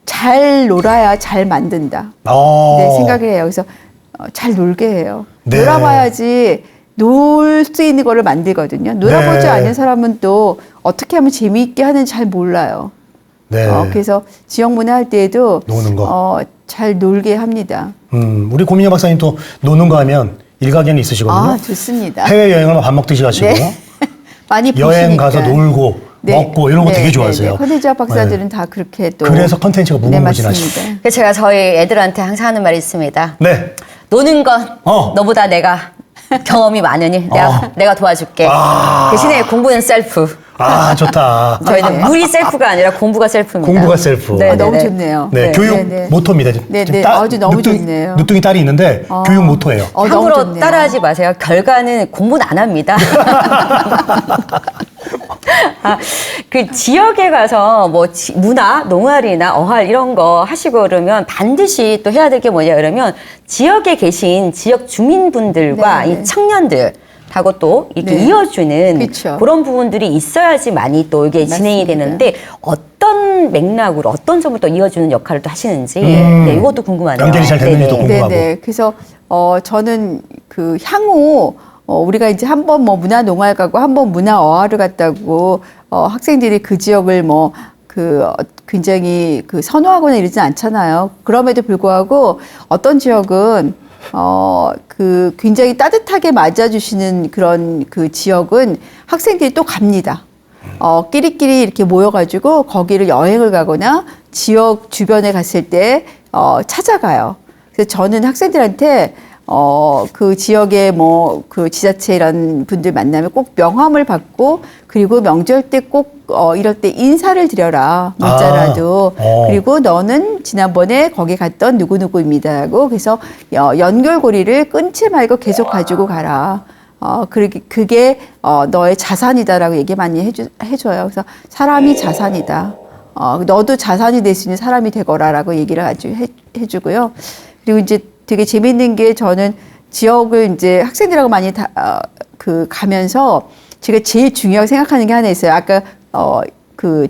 잘 놀아야 잘 만든다. 네, 생각을 해요. 그래서 잘 놀게 해요. 네. 놀아봐야지 놀 수 있는 거를 만들거든요. 놀아보지 네. 않은 사람은 또 어떻게 하면 재미있게 하는지 잘 몰라요. 네. 그래서 지역 문화 할 때에도 노는 거. 잘 놀게 합니다. 우리 고민희 박사님 또 노는 거 하면 일가견이 있으시거든요. 좋습니다. 해외 여행을 밥 먹듯이 가시고 네. 많이 여행 보시니까. 가서 놀고 먹고 이런 거 되게 좋아하세요. 컨텐츠학 박사들은 다 그렇게 또. 그래서 컨텐츠가 네, 무궁무진하시죠. 맞습니다. 그래서 제가 저희 애들한테 항상 하는 말이 있습니다. 네. 노는 건 너보다 내가 경험이 많으니 내가 도와줄게. 대신에 공부는 셀프. 좋다. 저희는 물이 셀프가 아니라 공부가 셀프입니다. 공부가 셀프. 네, 너무 네, 네. 좋네요. 네, 교육 네. 모토입니다. 네, 지금 네. 아주 너무 좋네요. 늦둥이 딸이 있는데 교육 모토예요. 너무 함부로 좋네요. 따라하지 마세요. 결과는 공부는 안 합니다. 그 지역에 가서 뭐 문화, 농활이나 어활 이런 거 하시고 그러면 반드시 또 해야 될 게 뭐냐 그러면 지역에 계신 지역 주민분들과 네, 이 네. 청년들 하고 또 이렇게 네. 이어주는 그쵸. 그런 부분들이 있어야지 많이 또 이게 진행이 맞습니다. 되는데 어떤 맥락으로 어떤 점을 또 이어주는 역할을 또 하시는지 네, 이것도 궁금하네요. 연결이 잘 되는지도 네네. 궁금하고. 네네. 그래서 저는 그 향후 우리가 이제 한번 뭐 문화 농활 가고 한번 문화 어활을 갔다고 학생들이 그 지역을 뭐 굉장히 선호하거나 이러진 않잖아요. 그럼에도 불구하고 어떤 지역은 굉장히 따뜻하게 맞아주시는 그런 그 지역은 학생들이 또 갑니다. 끼리끼리 이렇게 모여가지고 거기를 여행을 가거나 지역 주변에 갔을 때 찾아가요. 그래서 저는 학생들한테 그 지역의 뭐 지자체 이런 분들 만나면 꼭 명함을 받고 그리고 명절 때 꼭 이럴 때 인사를 드려라 문자라도 그리고 너는 지난번에 거기 갔던 누구누구입니다라고 그래서 연결고리를 끊지 말고 계속 가지고 가라. 그게 너의 자산이다라고 얘기 많이 해줘요. 그래서 사람이 자산이다. 너도 자산이 될 수 있는 사람이 되거라라고 얘기를 아주 해주고요. 그리고 이제 되게 재밌는 게 저는 지역을 이제 학생들하고 많이 가면서 제가 제일 중요하게 생각하는 게 하나 있어요. 아까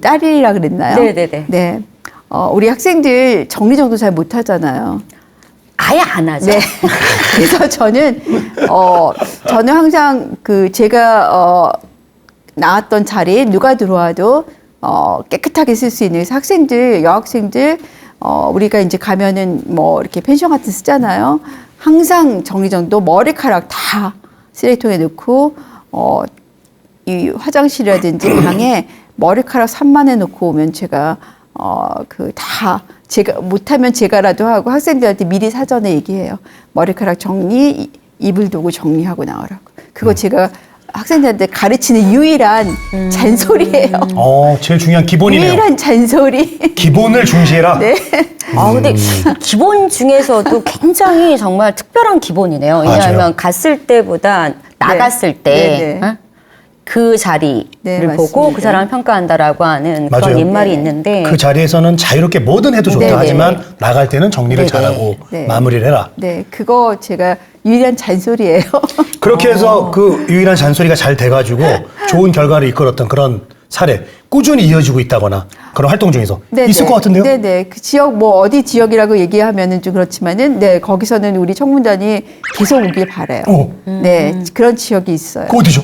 딸이라 그랬나요? 네네네. 네. 우리 학생들 정리정돈 잘 못하잖아요. 아예 안 하죠. 네. 그래서 저는 항상 제가 나왔던 자리에 누가 들어와도 깨끗하게 쓸 수 있는 그래서 학생들, 여학생들 우리가 이제 가면은 뭐 이렇게 펜션 같은 쓰잖아요. 항상 정리정돈 머리카락 다 쓰레기통에 넣고 이 화장실이라든지 방에 머리카락 산만해 놓고 오면 제가 제가 못하면 제가라도 하고 학생들한테 미리 사전에 얘기해요. 머리카락 정리, 이불 도구 정리하고 나오라고. 그거 제가 학생들한테 가르치는 유일한 잔소리예요. 제일 중요한 기본이네요. 유일한 잔소리. 기본을 중시해라. 네. 근데 기본 중에서도 굉장히 정말 특별한 기본이네요. 왜냐하면 맞아요. 갔을 때보다 나갔을 때 네, 네. 그 자리를 네, 보고 맞습니다. 그 사람을 평가한다라고 하는 맞아요. 그런 옛말이 네. 있는데 그 자리에서는 자유롭게 뭐든 해도 좋다 네네. 하지만 나갈 때는 정리를 네네. 잘하고 네. 마무리를 해라. 네, 그거 제가 유일한 잔소리예요. 그렇게 해서 그 유일한 잔소리가 잘 돼가지고 좋은 결과를 이끌었던 그런 사례 꾸준히 이어지고 있다거나 그런 활동 중에서 있을 것 같은데요? 네네. 그 지역 뭐 어디 지역이라고 얘기하면은 좀 그렇지만은 네 거기서는 우리 청문단이 계속 오길 바래요. 네 그런 지역이 있어요. 그 어디죠?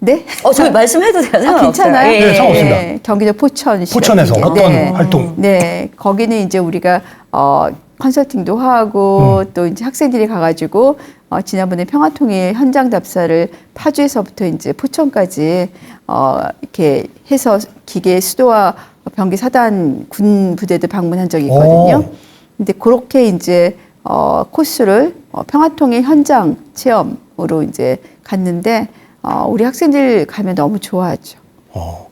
네? 저희 말씀해도 돼요? 상관없어요. 괜찮아요? 예, 네, 예. 상관없습니다. 경기도 포천. 포천에서 어떤 활동? 네, 거기는 이제 우리가 컨설팅도 하고 또 이제 학생들이 가가지고 지난번에 평화통일 현장 답사를 파주에서부터 이제 포천까지 이렇게 해서 기계 수도화 병기 사단 군 부대도 방문한 적이 있거든요. 근데 그렇게 이제 코스를 평화통일 현장 체험으로 이제 갔는데 우리 학생들 가면 너무 좋아하죠.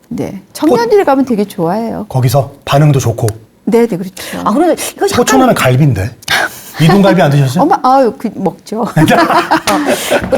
네, 청년들이 가면 되게 좋아해요. 거기서 반응도 좋고. 네, 네, 그렇죠. 아, 그런데 이거 약간 포천하면 갈비인데. 이동갈비 안 드셨어요? 아유, 먹죠.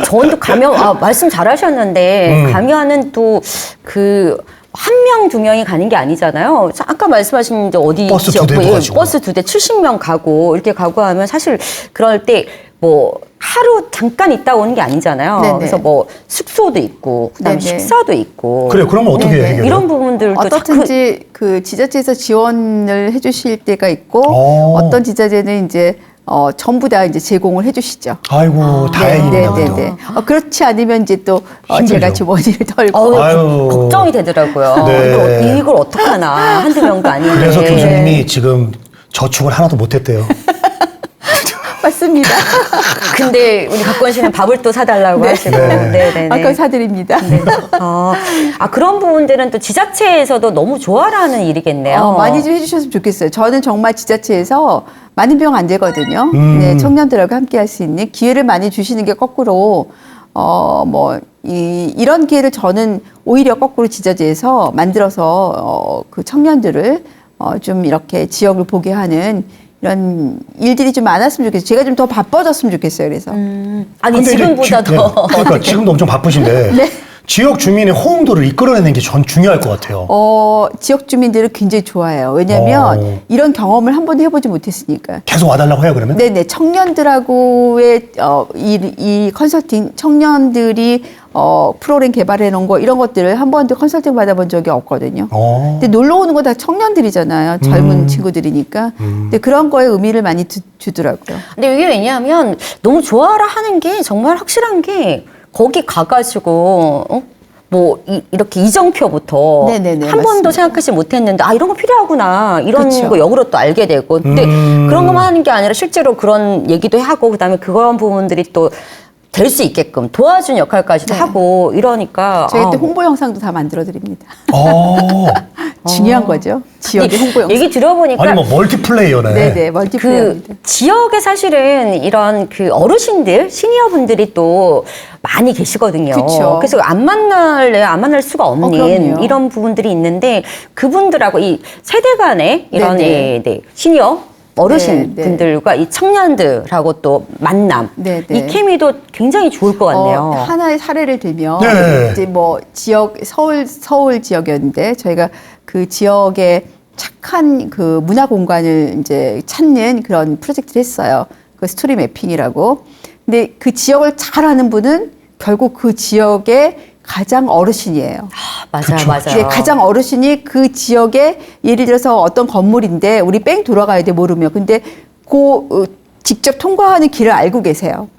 저는 또 가면 말씀 잘하셨는데 가면은 또 그 한 명, 두 명이 가는 게 아니잖아요. 아까 말씀하신 어디 버스 두 대 가지고. 버스 2대 70명 가고 이렇게 가고 하면 사실 그럴 때 뭐 하루 잠깐 있다 오는 게 아니잖아요. 네네. 그래서 뭐 숙소도 있고 그다음에 네네. 식사도 있고. 그래, 그런 건 어떻게 네네. 해결해요? 이런 부분들도 어떻든지 그 지자체에서 지원을 해주실 때가 있고 어떤 지자체는 이제 전부 다 이제 제공을 해주시죠. 아이고, 다행이네요. 네, 네, 네. 그렇지 않으면 이제 또 힘들죠. 제가 주머니를 덜고. 아유. 걱정이 되더라고요. 네. 이걸 어떡하나. 한두 명도 아닌데. 그래서 교수님이 지금 저축을 하나도 못했대요. 맞습니다. 근데 우리 박권 씨는 밥을 또 사달라고 하시고. 네. 네네네. 아까 사드립니다. 그런 부분들은 또 지자체에서도 너무 좋아라는 일이겠네요. 많이 좀 해주셨으면 좋겠어요. 저는 정말 지자체에서 많은 비용 안 되거든요. 네, 청년들하고 함께 할 수 있는 기회를 많이 주시는 게 거꾸로 이런 기회를 저는 오히려 거꾸로 지자체에서 만들어서 그 청년들을 좀 이렇게 지역을 보게 하는 이런 일들이 좀 많았으면 좋겠어요. 제가 좀 더 바빠졌으면 좋겠어요. 그래서 아니 근데 이제 지금보다 더. 그러니까 지금도 엄청 바쁘신데 네. 지역 주민의 호응도를 이끌어내는 게 전 중요할 것 같아요. 지역 주민들은 굉장히 좋아해요. 왜냐하면 이런 경험을 한 번도 해보지 못했으니까. 계속 와달라고 해요, 그러면? 네네. 청년들하고의 이 컨설팅, 청년들이 프로그램 개발해 놓은 거 이런 것들을 한 번도 컨설팅 받아본 적이 없거든요. 근데 놀러 오는 거 다 청년들이잖아요. 젊은 친구들이니까. 근데 그런 거에 의미를 많이 주더라고요. 근데 이게 왜냐하면 너무 좋아라 하는 게 정말 확실한 게 거기 가가지고 이렇게 이정표부터 네네네, 한 번도 맞습니다. 생각하지 못했는데 이런 거 필요하구나 이런 그쵸. 거 역으로 또 알게 되고 근데 그런 것만 하는 게 아니라 실제로 그런 얘기도 하고 그다음에 그런 부분들이 또 될 수 있게끔 도와준 역할까지도 네. 하고 이러니까 저희 또 홍보 영상도 다 만들어 드립니다. 어. 중요한 거죠. 지역의 홍보 영상. 얘기 들어보니까 아니, 뭐, 멀티플레이어네. 네네. 멀티플레이어입니다. 그 지역에 사실은 이런 그 어르신들, 시니어분들이 또 많이 계시거든요. 그쵸. 그래서 안 만날 수가 없는 그럼요. 이런 부분들이 있는데 그분들하고 이 세대 간의 이런 네네. 시니어 어르신 네, 네. 분들과 이 청년들하고 또 만남 네, 이 네. 케미도 굉장히 좋을 것 같네요. 하나의 사례를 들면 네. 이제 뭐 지역 서울 지역이었는데 저희가 그 지역에 착한 그 문화 공간을 이제 찾는 그런 프로젝트를 했어요. 그 스토리 매핑이라고. 근데 그 지역을 잘 아는 분은 결국 그 지역의 가장 어르신이에요. 맞아요, 그쵸. 맞아요. 네, 가장 어르신이 그 지역에 예를 들어서 어떤 건물인데 우리 뺑 돌아가야 돼 모르면 근데 직접 통과하는 길을 알고 계세요.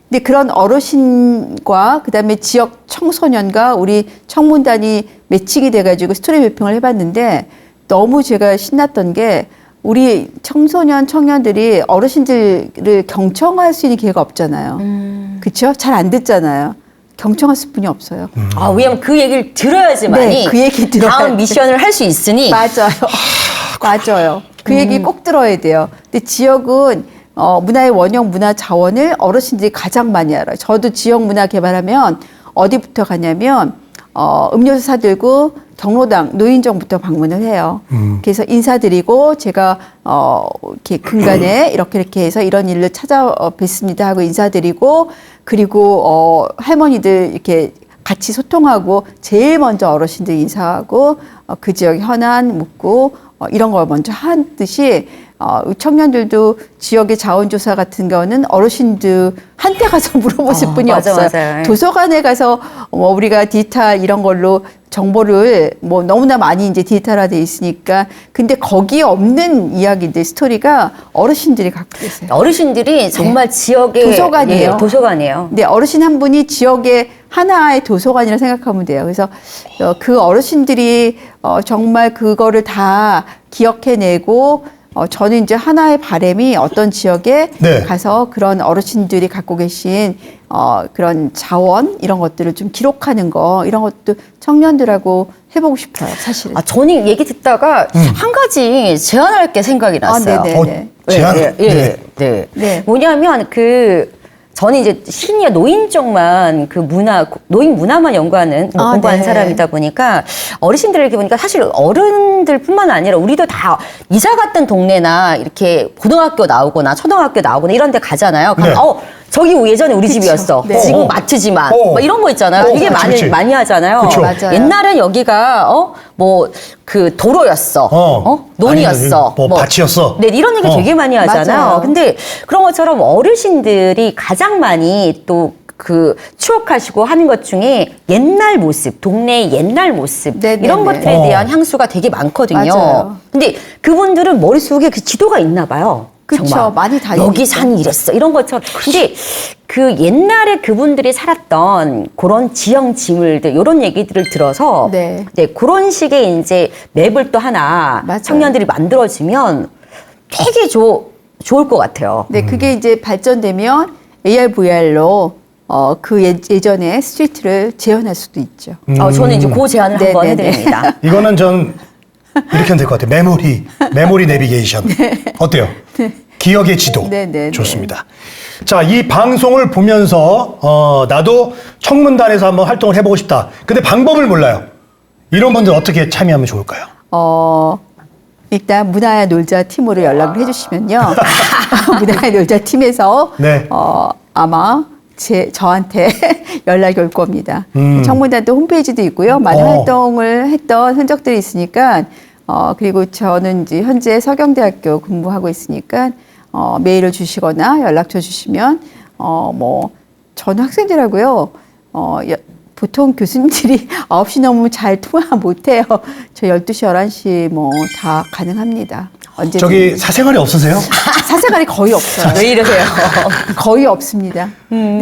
근데 그런 어르신과 그다음에 지역 청소년과 우리 청문단이 매칭이 돼가지고 스토리 매핑을 해봤는데 너무 제가 신났던 게 우리 청소년 청년들이 어르신들을 경청할 수 있는 기회가 없잖아요. 그렇죠? 잘 안 듣잖아요. 경청할 수뿐이 없어요. 왜냐면 그 얘기를 들어야지만이 네, 그 얘기 들어야 다음 돼. 미션을 할 수 있으니 맞아요. 맞아요. 그 얘기 꼭 들어야 돼요. 근데 지역은 문화의 원형 문화 자원을 어르신들이 가장 많이 알아요. 저도 지역 문화 개발하면 어디부터 가냐면 음료수 사들고 경로당 노인정부터 방문을 해요. 그래서 인사드리고 제가 이렇게 근간에 이렇게 해서 이런 일을 찾아뵙습니다 하고 인사드리고 그리고 할머니들 이렇게 같이 소통하고 제일 먼저 어르신들 인사하고 그 지역 현안 묻고 이런 걸 먼저 한 듯이 청년들도 지역의 자원조사 같은 거는 어르신들한테 가서 물어보실 분이 맞아, 없어요. 맞아요. 도서관에 가서 우리가 디지털 이런 걸로 정보를 뭐 너무나 많이 이제 디지털화돼 있으니까 근데 거기에 없는 이야기들 스토리가 어르신들이 갖고 계세요. 어르신들이 정말 지역의 도서관이에요. 도서관이에요. 근데 어르신 한 분이 지역의 하나의 도서관이라 생각하면 돼요. 그래서 그 어르신들이 정말 그거를 다 기억해내고 저는 이제 하나의 바람이 어떤 지역에 네. 가서 그런 어르신들이 갖고 계신 그런 자원 이런 것들을 좀 기록하는 거 이런 것도 청년들하고 해보고 싶어요, 사실은. 저는 얘기 듣다가 한 가지 제안할 게 생각이 났어요. 네네. 제안? 네. 네. 뭐냐면 저는 이제 시니어 노인 쪽만 노인 문화만 연구하는 공부하는 네. 사람이다 보니까 어르신들을 이렇게 보니까 사실 어른들뿐만 아니라 우리도 다 이사 갔던 동네나 이렇게 고등학교 나오거나 초등학교 나오거나 이런 데 가잖아요. 그럼 네. 저기 예전에 우리 집이었어. 네. 지금 마트지만 뭐 이런 거 있잖아요. 되게 그치. 많이 하잖아요. 그쵸. 맞아요. 옛날엔 여기가 도로였어. 논이었어. 아니면 밭이었어. 네, 이런 얘기 되게 많이 하잖아요. 맞아요. 근데 그런 것처럼 어르신들이 가장 많이 또 추억하시고 하는 것 중에 옛날 모습, 동네의 옛날 모습 네네네. 이런 것들에 대한 향수가 되게 많거든요. 맞아요. 근데 그분들은 머릿속에 그 지도가 있나 봐요. 그쵸. 정말. 많이 다 여기 있겠죠. 산이 이랬어. 이런 것처럼. 근데 그 옛날에 그분들이 살았던 그런 지형 지물들 이런 얘기들을 들어서 네. 그런 식의 이제 맵을 또 하나 맞아요. 청년들이 만들어지면 되게 좋을 것 같아요. 네, 그게 이제 발전되면 AR, VR로 그 예전에 스트리트를 재현할 수도 있죠. 저는 이제 그 제안을 네, 한번 네, 네. 해드립니다. 이거는 전 이렇게 하면 될 것 같아요. 메모리 내비게이션. 어때요? 기억의 지도. 네, 네, 네. 좋습니다. 자, 이 방송을 보면서 나도 청문단에서 한번 활동을 해보고 싶다. 근데 방법을 몰라요. 이런 분들 어떻게 참여하면 좋을까요? 일단 문화야 놀자 팀으로 연락을 해주시면요. 문화야 놀자 팀에서 네. 아마 저한테 연락이 올 겁니다. 청문단도 홈페이지도 있고요. 많은 활동을 했던 흔적들이 있으니까 그리고 저는 이제 현재 서경대학교 근무하고 있으니까 메일을 주시거나 연락처 주시면 저는 학생들하고요. 보통 교수님들이 9시 넘으면 잘 통화 못해요. 저 12시, 11시 다 가능합니다. 언제든. 저기 사생활이 없으세요? 사생활이 거의 없어요. 왜 이러세요? 거의 없습니다.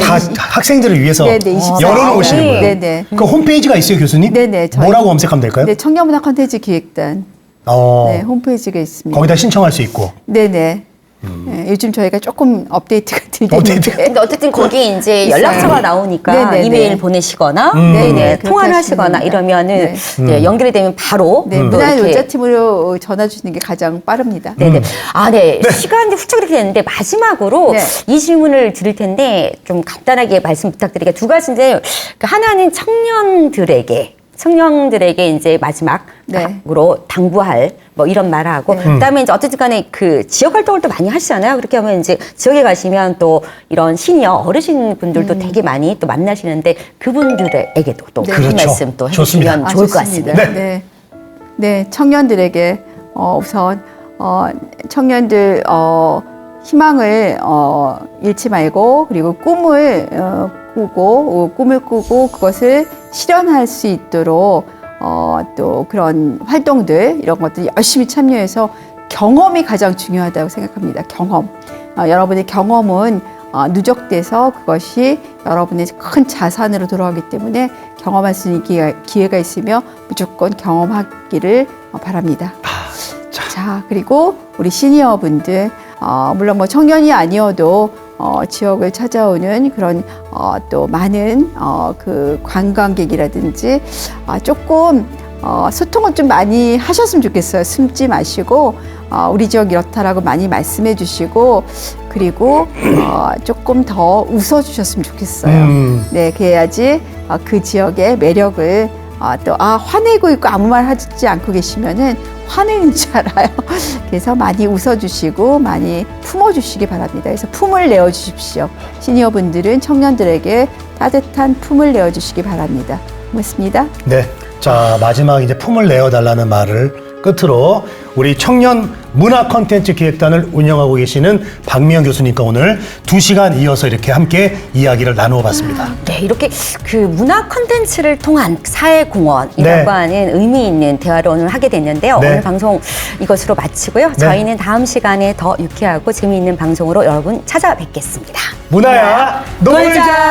다 학생들을 위해서 네네, 24 열어놓으시는 거예요. 네네. 그 홈페이지가 있어요, 교수님? 네네. 뭐라고 검색하면 될까요? 네, 청년문화 콘텐츠 기획단 네, 홈페이지가 있습니다. 거기다 신청할 수 있고. 네네. 네, 요즘 저희가 조금 업데이트가 되는데 근데 어쨌든 거기 이제 있어요. 연락처가 나오니까 네네네. 이메일 보내시거나 네네, 통화를 그렇게 하시거나 하시면 이러면은 네. 연결이 되면 바로 네, 또 문화 이렇게 놀자팀으로 전화 주시는 게 가장 빠릅니다. 네네. 시간이 훌쩍 이렇게 됐는데 마지막으로 네. 이 질문을 드릴 텐데 좀 간단하게 말씀 부탁드리게 두 가지인데 하나는 청년들에게 이제 마지막으로 당부할 이런 말을 하고 그다음에 이제 어쨌든 간에 그 지역 활동을 또 많이 하시잖아요. 그렇게 하면 이제 지역에 가시면 또 이런 시니어 어르신 분들도 되게 많이 또 만나시는데 그분들에게도 또 그 그렇죠. 말씀 또 좋습니다. 해주시면 좋을 것 같습니다. 네. 네, 청년들에게 우선 청년들 희망을 잃지 말고 그리고 꿈을 꾸고 그것을 실현할 수 있도록 또 그런 활동들 이런 것들 열심히 참여해서 경험이 가장 중요하다고 생각합니다. 경험. 여러분의 경험은 누적돼서 그것이 여러분의 큰 자산으로 돌아오기 때문에 경험할 수 있는 기회가 있으며 무조건 경험하기를 바랍니다. 자, 그리고 우리 시니어분들 물론 청년이 아니어도 지역을 찾아오는 그런 또 많은 그 관광객이라든지 조금 소통을 좀 많이 하셨으면 좋겠어요. 숨지 마시고 우리 지역 이렇다라고 많이 말씀해 주시고 그리고 조금 더 웃어 주셨으면 좋겠어요. 네, 그래야지 그 지역의 매력을 화내고 있고 아무 말 하지 않고 계시면은 화내는 줄 알아요. 그래서 많이 웃어주시고 많이 품어주시기 바랍니다. 그래서 품을 내어주십시오. 시니어분들은 청년들에게 따뜻한 품을 내어주시기 바랍니다. 고맙습니다. 네. 자, 마지막 이제 품을 내어달라는 말을 끝으로 우리 청년 문화 콘텐츠 기획단을 운영하고 계시는 박미영 교수님과 오늘 2시간 이어서 이렇게 함께 이야기를 나누어 봤습니다. 네, 이렇게 그 문화 콘텐츠를 통한 사회공헌이라고 네. 하는 의미 있는 대화를 오늘 하게 됐는데요. 네. 오늘 방송 이것으로 마치고요. 저희는 다음 시간에 더 유쾌하고 재미있는 방송으로 여러분 찾아뵙겠습니다. 문화야 놀자!